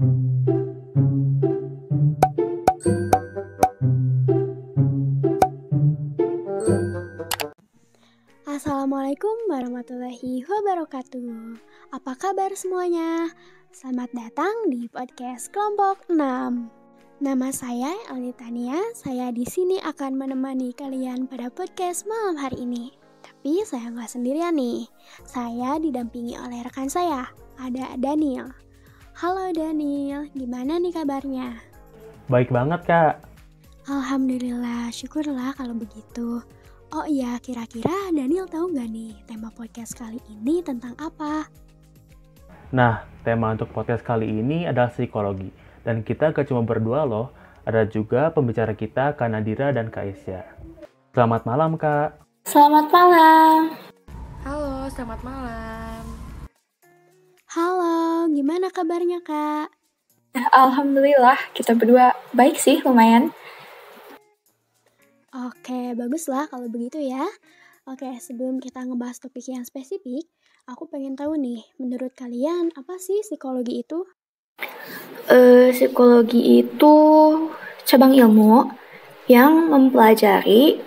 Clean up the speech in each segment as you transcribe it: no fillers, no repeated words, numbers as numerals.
Assalamualaikum warahmatullahi wabarakatuh. Apa kabar semuanya? Selamat datang di podcast kelompok 6. Nama saya Elni Tania. Saya di sini akan menemani kalian pada podcast malam hari ini. Tapi saya nggak sendirian nih. Saya didampingi oleh rekan saya, ada Daniel. Halo Daniel, gimana nih kabarnya? Baik banget, Kak. Alhamdulillah, syukurlah kalau begitu. Oh iya, kira-kira Daniel tahu nggak nih tema podcast kali ini tentang apa? Nah, tema untuk podcast kali ini adalah psikologi. Dan kita gak cuma berdua loh, ada juga pembicara kita, Kak Nadira dan Kak Isya. Selamat malam, Kak. Selamat malam. Halo, selamat malam. Halo, gimana kabarnya Kak? Alhamdulillah, kita berdua baik sih, lumayan. Oke, baguslah kalau begitu ya. Oke, sebelum kita ngebahas topik yang spesifik, aku pengen tahu nih, menurut kalian apa sih psikologi itu? Psikologi itu cabang ilmu yang mempelajari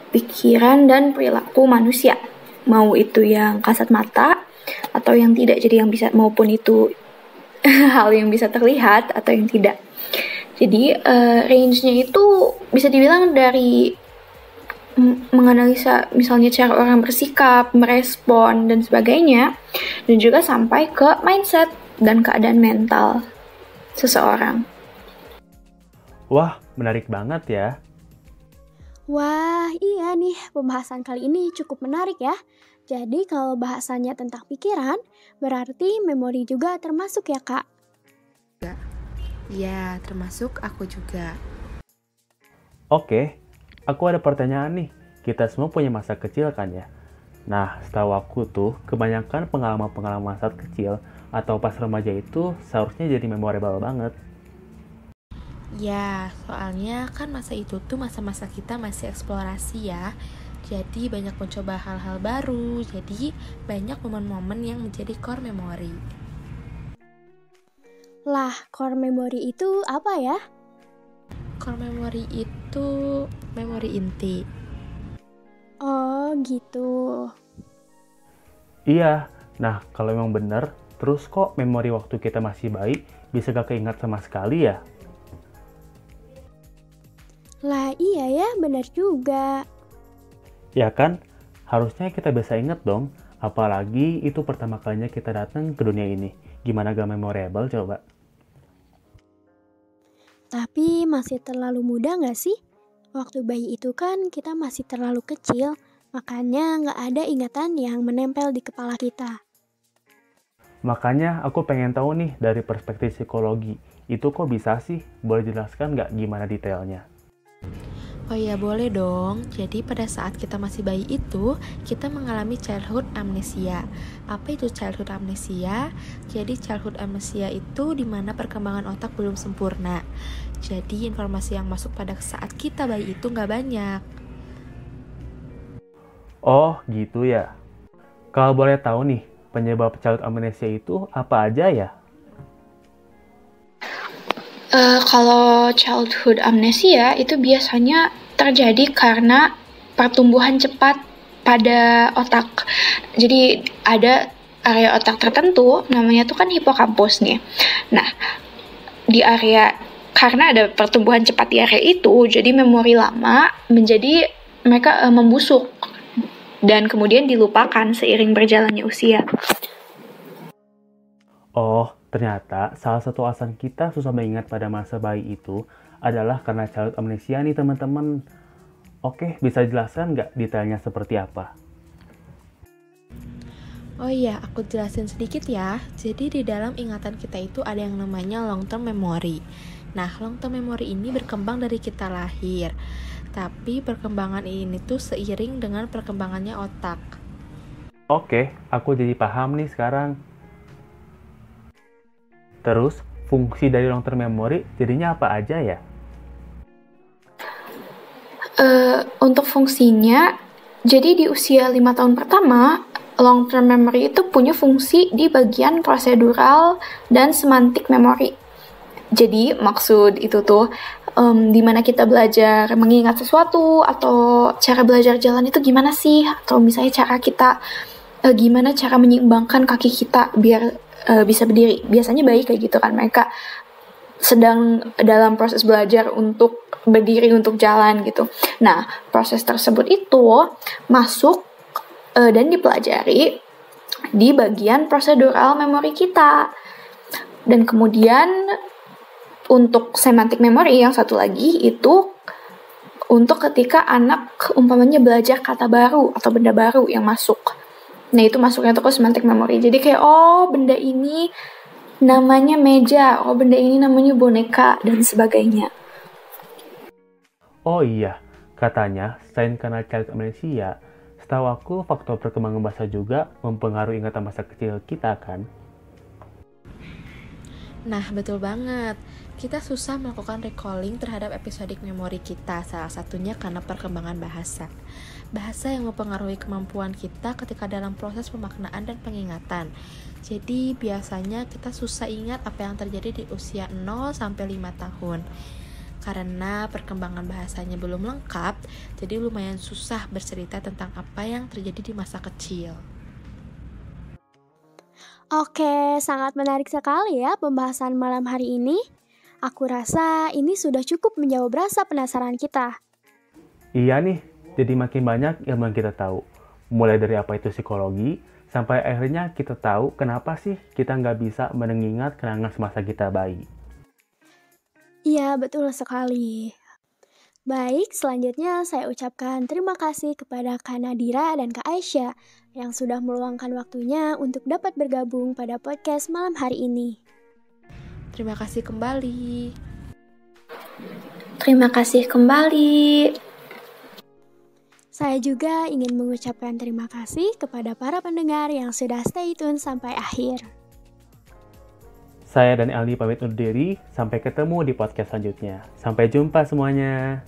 pikiran dan perilaku manusia. Mau itu yang kasat mata atau yang tidak, jadi yang bisa, maupun itu hal yang bisa terlihat atau yang tidak. Jadi range-nya itu bisa dibilang dari menganalisa misalnya cara orang bersikap, merespon, dan sebagainya, dan juga sampai ke mindset dan keadaan mental seseorang. Wah, menarik banget ya. Wah, iya nih, pembahasan kali ini cukup menarik ya. Jadi kalau bahasannya tentang pikiran, berarti memori juga termasuk ya Kak? Ya, termasuk aku juga. Oke, aku ada pertanyaan nih. Kita semua punya masa kecil kan ya? Nah, setahu aku tuh, kebanyakan pengalaman-pengalaman saat kecil atau pas remaja itu seharusnya jadi memorable banget. Ya, soalnya kan masa itu tuh masa-masa kita masih eksplorasi ya. Jadi banyak mencoba hal-hal baru. Jadi banyak momen-momen yang menjadi core memory. Lah, core memory itu apa ya? Core memory itu memori inti. Oh, gitu. Iya, nah kalau memang bener, terus kok memori waktu kita masih bayi bisa gak keingat sama sekali ya? Lah, iya ya, benar juga. Ya kan? Harusnya kita bisa inget dong, apalagi itu pertama kalinya kita datang ke dunia ini. Gimana gak memorable coba? Tapi masih terlalu muda nggak sih? Waktu bayi itu kan kita masih terlalu kecil, makanya nggak ada ingatan yang menempel di kepala kita. Makanya aku pengen tahu nih dari perspektif psikologi, itu kok bisa sih? Boleh jelaskan nggak gimana detailnya? Oh ya, boleh dong. Jadi pada saat kita masih bayi itu, kita mengalami childhood amnesia. Apa itu childhood amnesia? Jadi childhood amnesia itu dimana perkembangan otak belum sempurna. Jadi informasi yang masuk pada saat kita bayi itu nggak banyak. Oh, gitu ya. Kalau boleh tahu nih, penyebab childhood amnesia itu apa aja ya? Kalau childhood amnesia itu biasanya terjadi karena pertumbuhan cepat pada otak. Jadi ada area otak tertentu, namanya tuh kan hipokampus nih. Nah, di area, karena ada pertumbuhan cepat di area itu, jadi memori lama menjadi mereka membusuk dan kemudian dilupakan seiring berjalannya usia. Oh, ternyata salah satu alasan kita susah mengingat pada masa bayi itu adalah karena childhood amnesia nih teman-teman. Oke, bisa jelaskan nggak detailnya seperti apa? Oh iya, aku jelasin sedikit ya. Jadi di dalam ingatan kita itu ada yang namanya long term memory. Nah, long term memory ini berkembang dari kita lahir. Tapi perkembangan ini tuh seiring dengan perkembangannya otak. Oke, aku jadi paham nih sekarang. Terus, fungsi dari long term memory jadinya apa aja ya? Untuk fungsinya, jadi di usia 5 tahun pertama, long term memory itu punya fungsi di bagian prosedural dan semantik memory. Jadi maksud itu tuh dimana kita belajar mengingat sesuatu atau cara belajar jalan itu gimana sih, atau misalnya cara kita gimana cara menyeimbangkan kaki kita biar bisa berdiri. Biasanya bayi kayak gitu kan, mereka sedang dalam proses belajar untuk berdiri, untuk jalan gitu. Nah, proses tersebut itu masuk dan dipelajari di bagian prosedural memory kita. Dan kemudian untuk semantic memory yang satu lagi itu untuk ketika anak umpamanya belajar kata baru atau benda baru yang masuk. Nah, itu masuknya tuh ke semantic memory. Jadi kayak, oh benda ini namanya meja, oh benda ini namanya boneka, dan sebagainya. Oh iya, katanya selain karena child amnesia, setahu aku faktor perkembangan bahasa juga mempengaruhi ingatan masa kecil kita kan? Nah, betul banget. Kita susah melakukan recalling terhadap episodik memori kita, salah satunya karena perkembangan bahasa. Bahasa yang mempengaruhi kemampuan kita ketika dalam proses pemaknaan dan pengingatan. Jadi, biasanya kita susah ingat apa yang terjadi di usia 0 sampai 5 tahun. Karena perkembangan bahasanya belum lengkap, jadi lumayan susah bercerita tentang apa yang terjadi di masa kecil. Oke, sangat menarik sekali ya pembahasan malam hari ini. Aku rasa ini sudah cukup menjawab rasa penasaran kita. Iya nih, jadi makin banyak ilmu yang kita tahu. Mulai dari apa itu psikologi, sampai akhirnya kita tahu kenapa sih kita nggak bisa mengingat kenangan semasa kita bayi. Iya, betul sekali. Baik, selanjutnya saya ucapkan terima kasih kepada Kak Nadira dan Kak Aisyah yang sudah meluangkan waktunya untuk dapat bergabung pada podcast malam hari ini. Terima kasih kembali. Terima kasih kembali. Saya juga ingin mengucapkan terima kasih kepada para pendengar yang sudah stay tune sampai akhir. Saya dan Aldi pamit undur diri, sampai ketemu di podcast selanjutnya. Sampai jumpa semuanya.